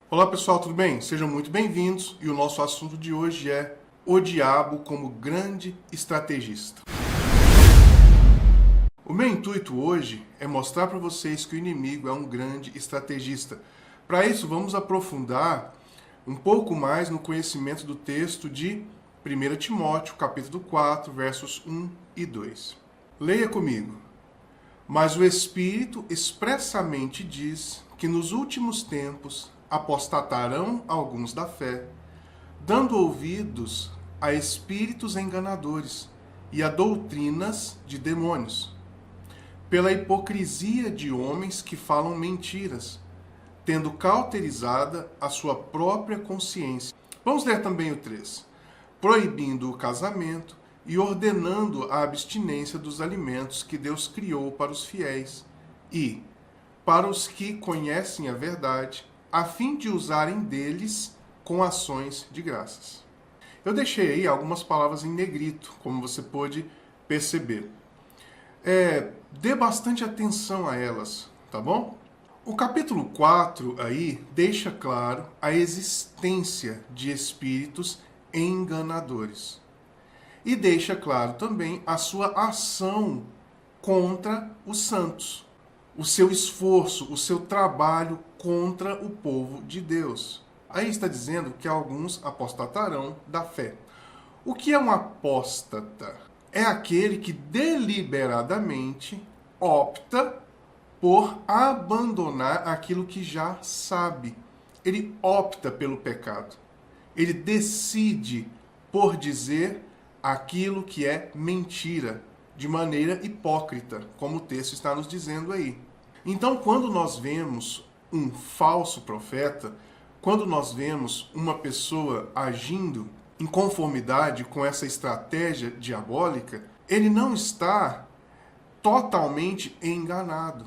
Olá pessoal, tudo bem? Sejam muito bem-vindos e o nosso assunto de hoje é o diabo como grande estrategista. O meu intuito hoje é mostrar para vocês que o inimigo é um grande estrategista. Para isso, vamos aprofundar um pouco mais no conhecimento do texto de 1 Timóteo, capítulo 4, versos 1 e 2. Leia comigo. Mas o Espírito expressamente diz que nos últimos tempos apostatarão alguns da fé, dando ouvidos a espíritos enganadores e a doutrinas de demônios, pela hipocrisia de homens que falam mentiras, tendo cauterizada a sua própria consciência. Vamos ler também o 3. Proibindo o casamento e ordenando a abstinência dos alimentos que Deus criou para os fiéis e, para os que conhecem a verdade, a fim de usarem deles com ações de graças. Eu deixei aí algumas palavras em negrito, como você pôde perceber. Dê bastante atenção a elas, tá bom? O capítulo 4 aí deixa claro a existência de espíritos enganadores. E deixa claro também a sua ação contra os santos. O seu esforço, o seu trabalho contra o povo de Deus. Aí está dizendo que alguns apostatarão da fé. O que é um apóstata? É aquele que deliberadamente opta por abandonar aquilo que já sabe. Ele opta pelo pecado. Ele decide por dizer aquilo que é mentira, de maneira hipócrita, como o texto está nos dizendo aí. Então, quando nós vemos um falso profeta, quando nós vemos uma pessoa agindo em conformidade com essa estratégia diabólica, ele não está totalmente enganado,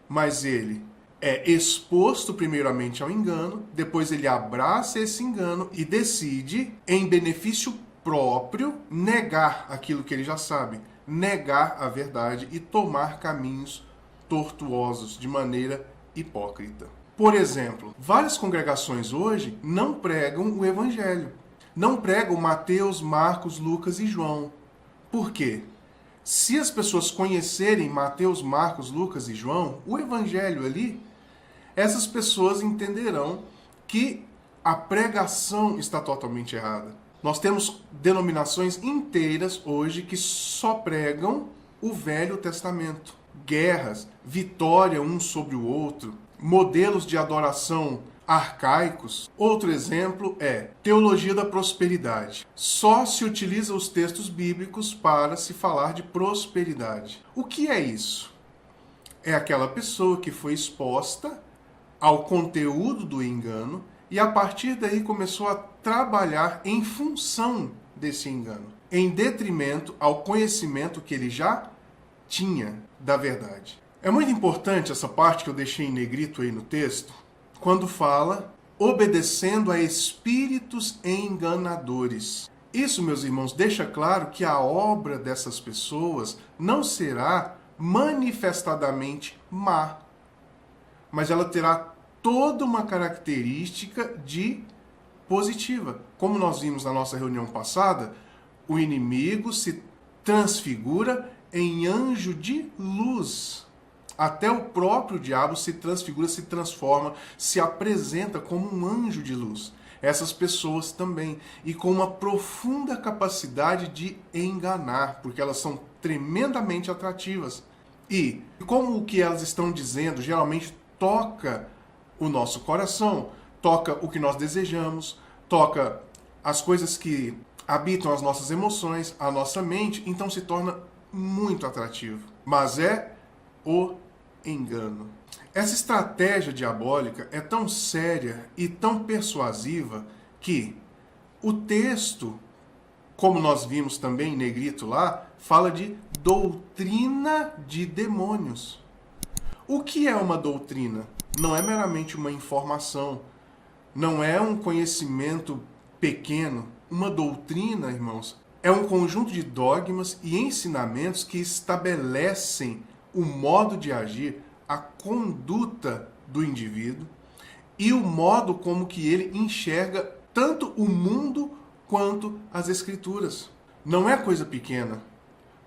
mas ele é exposto primeiramente ao engano, depois ele abraça esse engano e decide, em benefício próprio, negar aquilo que ele já sabe, negar a verdade e tomar caminhos tortuosos de maneira hipócrita. Por exemplo, várias congregações hoje não pregam o Evangelho. Não pregam Mateus, Marcos, Lucas e João. Por quê? Se as pessoas conhecerem Mateus, Marcos, Lucas e João, o Evangelho ali, essas pessoas entenderão que a pregação está totalmente errada. Nós temos denominações inteiras hoje que só pregam o Velho Testamento. Guerras, vitória um sobre o outro, modelos de adoração arcaicos. Outro exemplo é teologia da prosperidade. Só se utiliza os textos bíblicos para se falar de prosperidade. O que é isso? É aquela pessoa que foi exposta ao conteúdo do engano e a partir daí começou a trabalhar em função desse engano, em detrimento ao conhecimento que ele já tinha da verdade. É muito importante essa parte que eu deixei em negrito aí no texto, quando fala obedecendo a espíritos enganadores. Isso, meus irmãos, deixa claro que a obra dessas pessoas não será manifestadamente má, mas ela terá toda uma característica de positiva. Como nós vimos na nossa reunião passada, o inimigo se transfigura em anjo de luz. Até o próprio diabo se transfigura, se transforma, se apresenta como um anjo de luz. Essas pessoas também. E com uma profunda capacidade de enganar, porque elas são tremendamente atrativas. E como o que elas estão dizendo geralmente toca o nosso coração, toca o que nós desejamos, toca as coisas que habitam as nossas emoções, a nossa mente, então se torna muito atrativo. Mas é o engano. Essa estratégia diabólica é tão séria e tão persuasiva que o texto, como nós vimos também em negrito lá, fala de doutrina de demônios. O que é uma doutrina? Não é meramente uma informação, não é um conhecimento pequeno. Uma doutrina, irmãos, é um conjunto de dogmas e ensinamentos que estabelecem o modo de agir, a conduta do indivíduo e o modo como que ele enxerga tanto o mundo quanto as escrituras. Não é coisa pequena.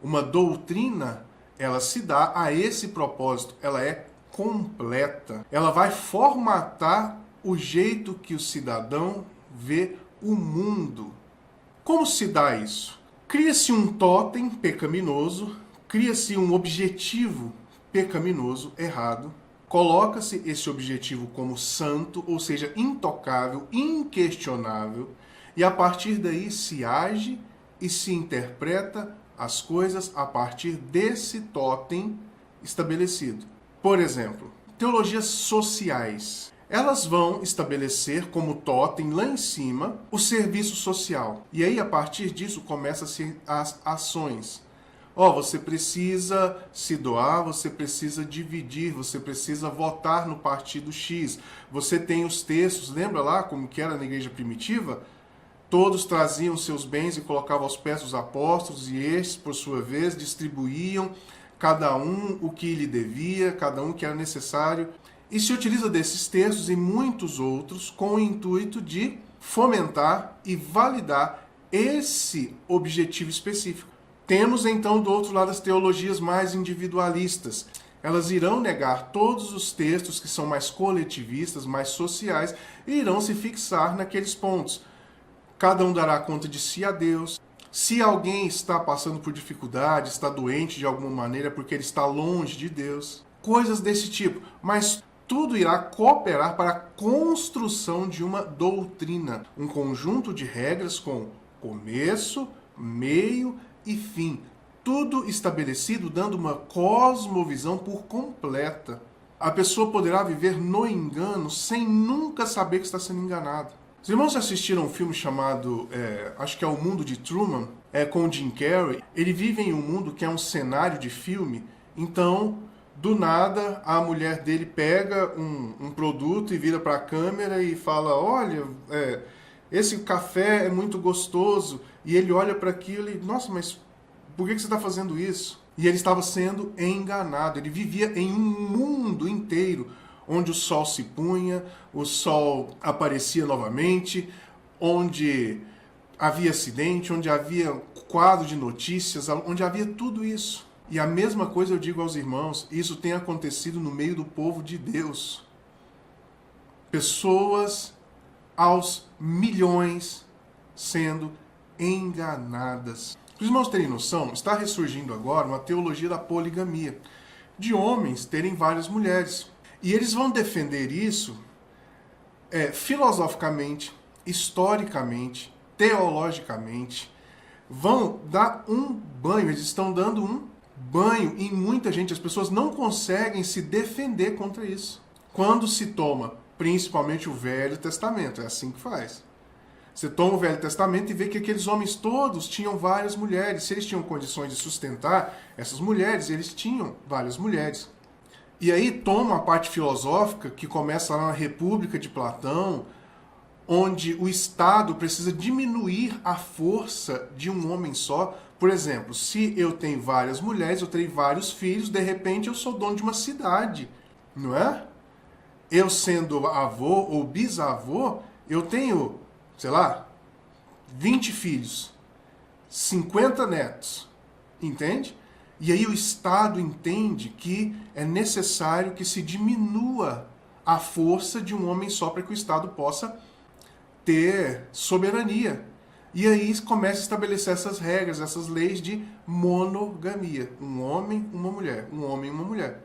Uma doutrina, ela se dá a esse propósito, ela é completa. Ela vai formatar o jeito que o cidadão vê o mundo. Como se dá isso? Cria-se um tótem pecaminoso, cria-se um objetivo pecaminoso, errado, coloca-se esse objetivo como santo, ou seja, intocável, inquestionável, e a partir daí se age e se interpreta as coisas a partir desse tótem estabelecido. Por exemplo, teologias sociais. Elas vão estabelecer como tótem lá em cima o serviço social. E aí, a partir disso, começam-se as ações. Você precisa se doar, você precisa dividir, você precisa votar no partido X. Você tem os textos, lembra lá como que era na igreja primitiva? Todos traziam seus bens e colocavam aos pés dos apóstolos, e estes, por sua vez, distribuíam cada um o que lhe devia, cada um o que era necessário. E se utiliza desses textos e muitos outros com o intuito de fomentar e validar esse objetivo específico. Temos então do outro lado as teologias mais individualistas. Elas irão negar todos os textos que são mais coletivistas, mais sociais, e irão se fixar naqueles pontos. Cada um dará conta de si a Deus. Se alguém está passando por dificuldade, está doente de alguma maneira porque ele está longe de Deus. Coisas desse tipo. Mas tudo irá cooperar para a construção de uma doutrina. Um conjunto de regras com começo, meio e fim. Tudo estabelecido dando uma cosmovisão por completa. A pessoa poderá viver no engano sem nunca saber que está sendo enganado. Os irmãos assistiram um filme chamado, acho que é O Mundo de Truman, com o Jim Carrey. Ele vive em um mundo que é um cenário de filme, então, do nada, a mulher dele pega um produto e vira para a câmera e fala, olha, esse café é muito gostoso. E ele olha para aquilo e, nossa, mas por que você está fazendo isso? E ele estava sendo enganado, ele vivia em um mundo inteiro, onde o sol se punha, o sol aparecia novamente, onde havia acidente, onde havia quadro de notícias, onde havia tudo isso. E a mesma coisa eu digo aos irmãos, isso tem acontecido no meio do povo de Deus. Pessoas aos milhões sendo enganadas. Para os irmãos terem noção, está ressurgindo agora uma teologia da poligamia, de homens terem várias mulheres. E eles vão defender isso filosoficamente, historicamente, teologicamente. Vão dar um banho, eles estão dando um banho em muita gente. As pessoas não conseguem se defender contra isso. Quando se toma, principalmente o Velho Testamento, é assim que faz. Você toma o Velho Testamento e vê que aqueles homens todos tinham várias mulheres. Se eles tinham condições de sustentar essas mulheres, eles tinham várias mulheres. E aí toma a parte filosófica, que começa lá na República de Platão, onde o Estado precisa diminuir a força de um homem só. Por exemplo, se eu tenho várias mulheres, eu tenho vários filhos, de repente eu sou dono de uma cidade, não é? Eu sendo avô ou bisavô, eu tenho, sei lá, 20 filhos, 50 netos, entende? E aí o Estado entende que é necessário que se diminua a força de um homem só para que o Estado possa ter soberania. E aí começa a estabelecer essas regras, essas leis de monogamia. Um homem, uma mulher. Um homem, uma mulher.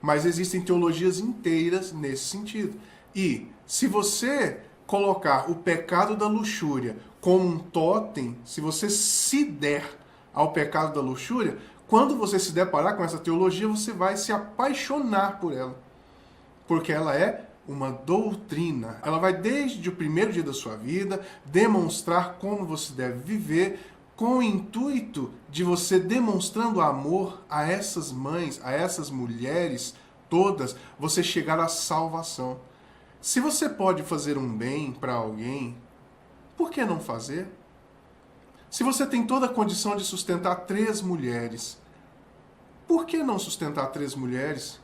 Mas existem teologias inteiras nesse sentido. E se você colocar o pecado da luxúria como um tótem, se você se der ao pecado da luxúria, quando você se deparar com essa teologia, você vai se apaixonar por ela. Porque ela é uma doutrina. Ela vai desde o primeiro dia da sua vida demonstrar como você deve viver, com o intuito de você demonstrando amor a essas mães, a essas mulheres todas, você chegar à salvação. Se você pode fazer um bem para alguém, por que não fazer? Se você tem toda a condição de sustentar 3 mulheres, por que não sustentar 3 mulheres?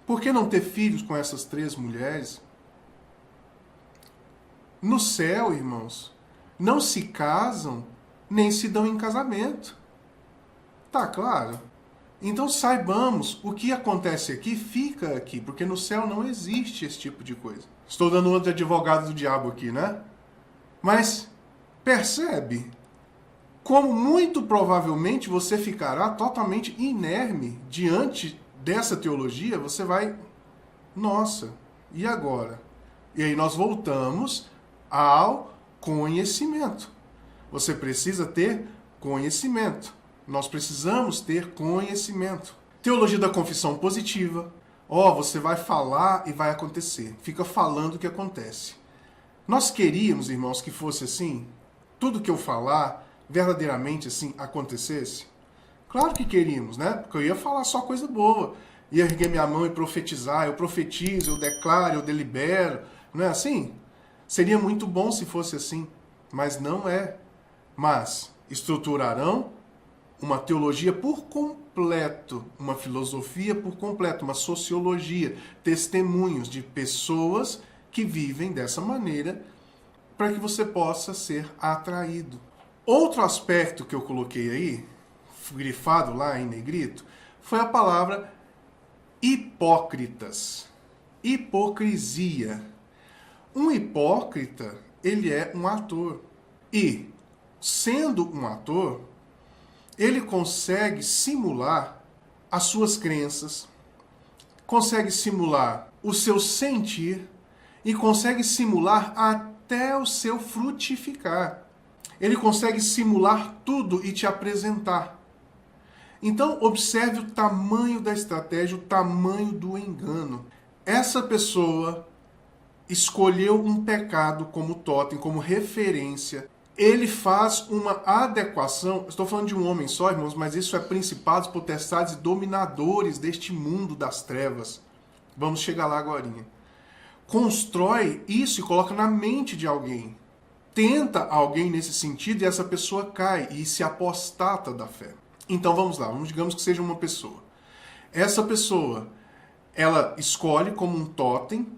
Por que não ter filhos com essas 3 mulheres? No céu, irmãos, não se casam nem se dão em casamento. Tá claro? Então saibamos, o que acontece aqui fica aqui, porque no céu não existe esse tipo de coisa. Estou dando outro advogado do diabo aqui, né? Mas percebe como muito provavelmente você ficará totalmente inerme diante dessa teologia. Você vai, nossa, e agora? E aí nós voltamos ao conhecimento. Você precisa ter conhecimento. Nós precisamos ter conhecimento. Teologia da confissão positiva. Você vai falar e vai acontecer. Fica falando o que acontece. Nós queríamos, irmãos, que fosse assim? Tudo que eu falar, verdadeiramente assim, acontecesse? Claro que queríamos, né? Porque eu ia falar só coisa boa. Ia erguer minha mão e profetizar. Eu profetizo, eu declaro, eu delibero. Não é assim? Seria muito bom se fosse assim. Mas não é. Mas estruturarão uma teologia por completo, uma filosofia por completo, uma sociologia, testemunhos de pessoas que vivem dessa maneira, para que você possa ser atraído. Outro aspecto que eu coloquei aí, grifado lá em negrito, foi a palavra hipócritas. Hipocrisia. Um hipócrita, ele é um ator. E, sendo um ator, ele consegue simular as suas crenças, consegue simular o seu sentir e consegue simular até o seu frutificar. Ele consegue simular tudo e te apresentar. Então, observe o tamanho da estratégia, o tamanho do engano. Essa pessoa escolheu um pecado como totem, como referência. Ele faz uma adequação, estou falando de um homem só, irmãos, mas isso é principados, potestades e dominadores deste mundo das trevas. Vamos chegar lá agorinha. Constrói isso e coloca na mente de alguém. Tenta alguém nesse sentido e essa pessoa cai e se apostata da fé. Então vamos lá, digamos que seja uma pessoa. Essa pessoa, ela escolhe como um totem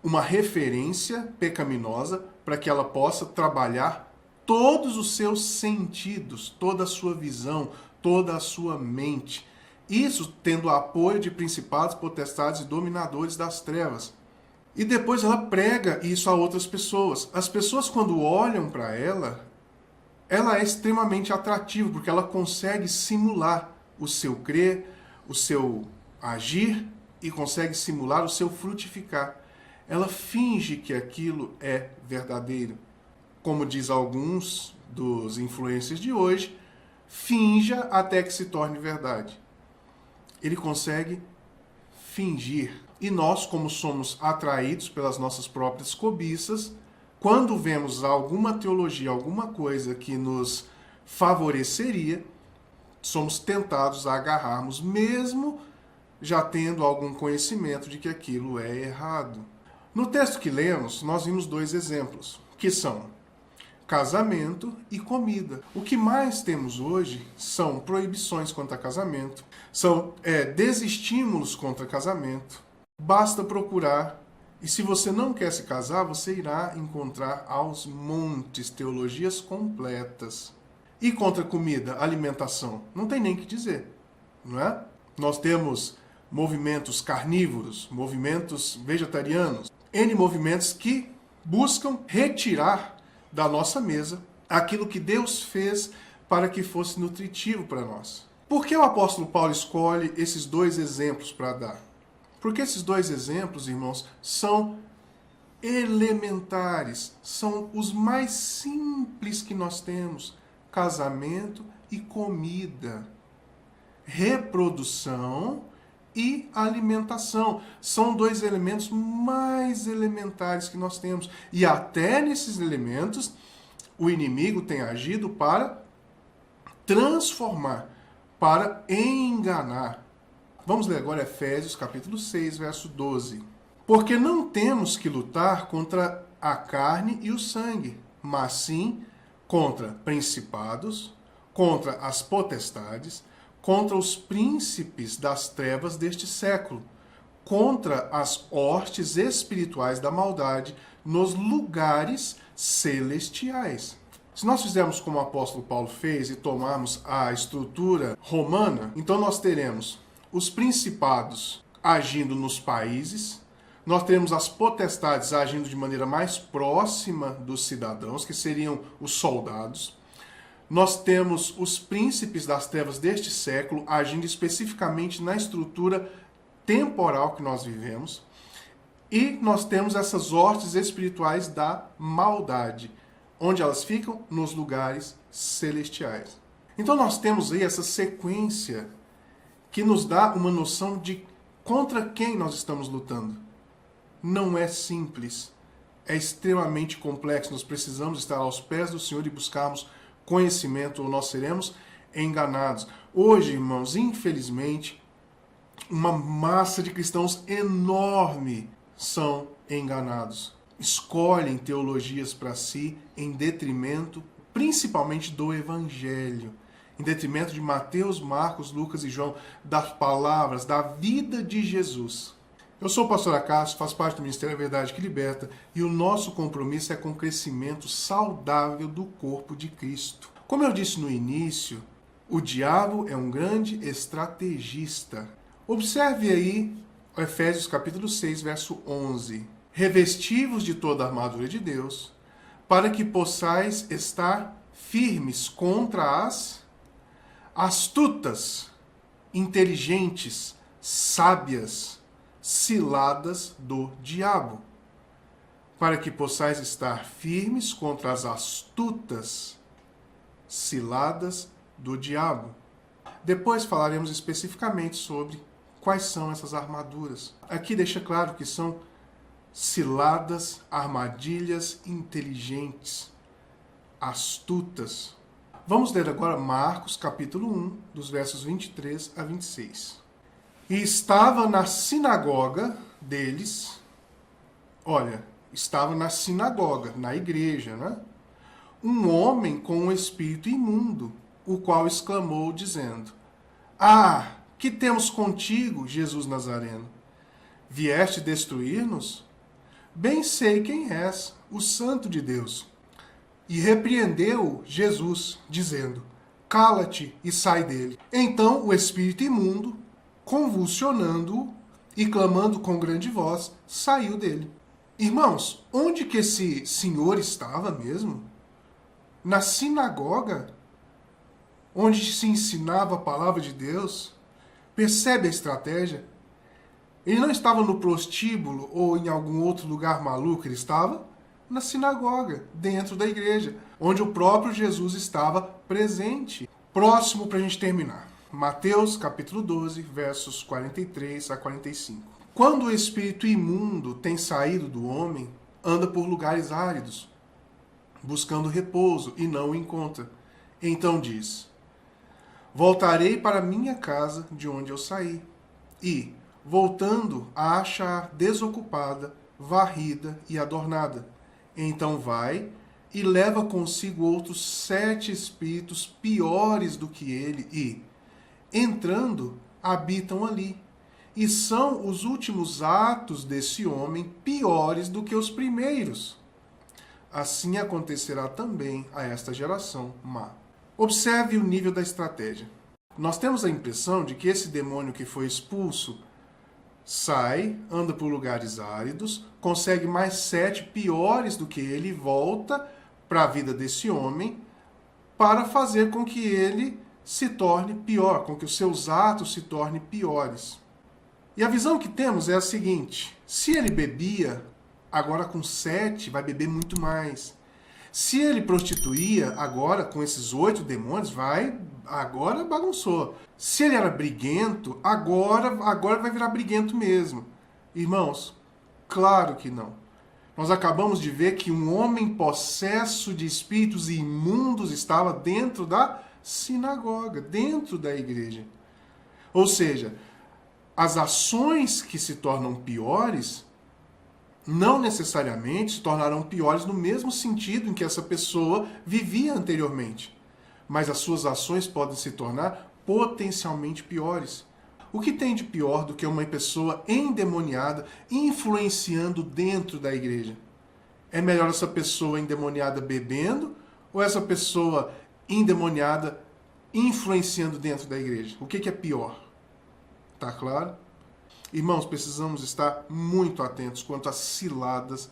uma referência pecaminosa para que ela possa trabalhar todos os seus sentidos, toda a sua visão, toda a sua mente. Isso tendo o apoio de principados, potestades e dominadores das trevas. E depois ela prega isso a outras pessoas. As pessoas, quando olham para ela é extremamente atrativa, porque ela consegue simular o seu crer, o seu agir e consegue simular o seu frutificar. Ela finge que aquilo é verdadeiro. Como diz alguns dos influencers de hoje, finja até que se torne verdade. Ele consegue fingir. E nós, como somos atraídos pelas nossas próprias cobiças, quando vemos alguma teologia, alguma coisa que nos favoreceria, somos tentados a agarrarmos, mesmo já tendo algum conhecimento de que aquilo é errado. No texto que lemos, nós vimos dois exemplos, que são casamento e comida. O que mais temos hoje são proibições quanto a casamento, são desestímulos contra casamento. Basta procurar, e se você não quer se casar, você irá encontrar aos montes teologias completas. E contra comida, alimentação, não tem nem o que dizer, não é? Nós temos movimentos carnívoros, movimentos vegetarianos, N movimentos que buscam retirar da nossa mesa aquilo que Deus fez para que fosse nutritivo para nós. Por que o apóstolo Paulo escolhe esses dois exemplos para dar? Porque esses dois exemplos, irmãos, são elementares, são os mais simples que nós temos: casamento e comida, reprodução e alimentação. São dois elementos mais elementares que nós temos. E até nesses elementos, o inimigo tem agido para transformar, para enganar. Vamos ler agora Efésios capítulo 6, verso 12. Porque não temos que lutar contra a carne e o sangue, mas sim contra principados, contra as potestades, contra os príncipes das trevas deste século, contra as hostes espirituais da maldade nos lugares celestiais. Se nós fizermos como o apóstolo Paulo fez e tomarmos a estrutura romana, então nós teremos os principados agindo nos países, nós teremos as potestades agindo de maneira mais próxima dos cidadãos, que seriam os soldados. Nós temos os príncipes das trevas deste século agindo especificamente na estrutura temporal que nós vivemos. E nós temos essas hostes espirituais da maldade, onde elas ficam? Nos lugares celestiais. Então nós temos aí essa sequência que nos dá uma noção de contra quem nós estamos lutando. Não é simples, é extremamente complexo. Nós precisamos estar aos pés do Senhor e buscarmos conhecimento, ou nós seremos enganados. Hoje, irmãos, infelizmente, uma massa de cristãos enorme são enganados. Escolhem teologias para si em detrimento, principalmente do Evangelho, em detrimento de Mateus, Marcos, Lucas e João, das palavras, da vida de Jesus. Eu sou o pastor Acácio, faço parte do Ministério da Verdade que Liberta, e o nosso compromisso é com o crescimento saudável do corpo de Cristo. Como eu disse no início, o diabo é um grande estrategista. Observe aí Efésios capítulo 6, verso 11. Revestivos de toda a armadura de Deus, para que possais estar firmes contra as astutas, inteligentes, sábias, ciladas do diabo. Para que possais estar firmes contra as astutas, ciladas do diabo. Depois falaremos especificamente sobre quais são essas armaduras. Aqui deixa claro que são ciladas, armadilhas inteligentes, astutas. Vamos ler agora Marcos, capítulo 1, dos versos 23 a 26. E estava na sinagoga deles, estava na sinagoga, na igreja, né? Um homem com um espírito imundo, o qual exclamou, dizendo: Ah, que temos contigo, Jesus Nazareno? Vieste destruir-nos? Bem sei quem és, o Santo de Deus. E repreendeu Jesus, dizendo: Cala-te e sai dele. Então o espírito imundo, convulsionando-o e clamando com grande voz, saiu dele. Irmãos, onde que esse senhor estava mesmo? Na sinagoga, onde se ensinava a palavra de Deus. Percebe a estratégia? Ele não estava no prostíbulo ou em algum outro lugar maluco, ele estava na sinagoga, dentro da igreja, onde o próprio Jesus estava presente. Próximo para a gente terminar. Mateus capítulo 12, versos 43 a 45. Quando o espírito imundo tem saído do homem, anda por lugares áridos, buscando repouso, e não o encontra. Então diz: Voltarei para minha casa de onde eu saí. E, voltando, a achar desocupada, varrida e adornada. Então vai e leva consigo outros 7 espíritos piores do que ele e, entrando, habitam ali. E são os últimos atos desse homem piores do que os primeiros. Assim acontecerá também a esta geração má. Observe o nível da estratégia. Nós temos a impressão de que esse demônio que foi expulso sai, anda por lugares áridos, consegue mais 7 piores do que ele e volta para a vida desse homem para fazer com que ele se torne pior, com que os seus atos se tornem piores. E a visão que temos é a seguinte: se ele bebia, agora com 7 vai beber muito mais. Se ele prostituía, agora com esses 8 demônios, agora bagunçou. Se ele era briguento, agora vai virar briguento mesmo. Irmãos, claro que não. Nós acabamos de ver que um homem possesso de espíritos imundos estava dentro da sinagoga, dentro da igreja. Ou seja, as ações que se tornam piores não necessariamente se tornarão piores no mesmo sentido em que essa pessoa vivia anteriormente. Mas as suas ações podem se tornar potencialmente piores. O que tem de pior do que uma pessoa endemoniada influenciando dentro da igreja? É melhor essa pessoa endemoniada bebendo ou essa pessoa endemoniada influenciando dentro da igreja? O que é pior? Tá claro? Irmãos, precisamos estar muito atentos quanto às ciladas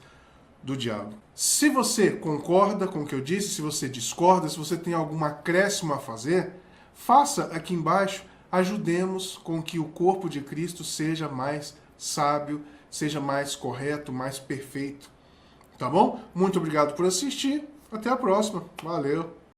do diabo. Se você concorda com o que eu disse, se você discorda, se você tem algum acréscimo a fazer, faça aqui embaixo. Ajudemos com que o corpo de Cristo seja mais sábio, seja mais correto, mais perfeito. Tá bom? Muito obrigado por assistir. Até a próxima. Valeu!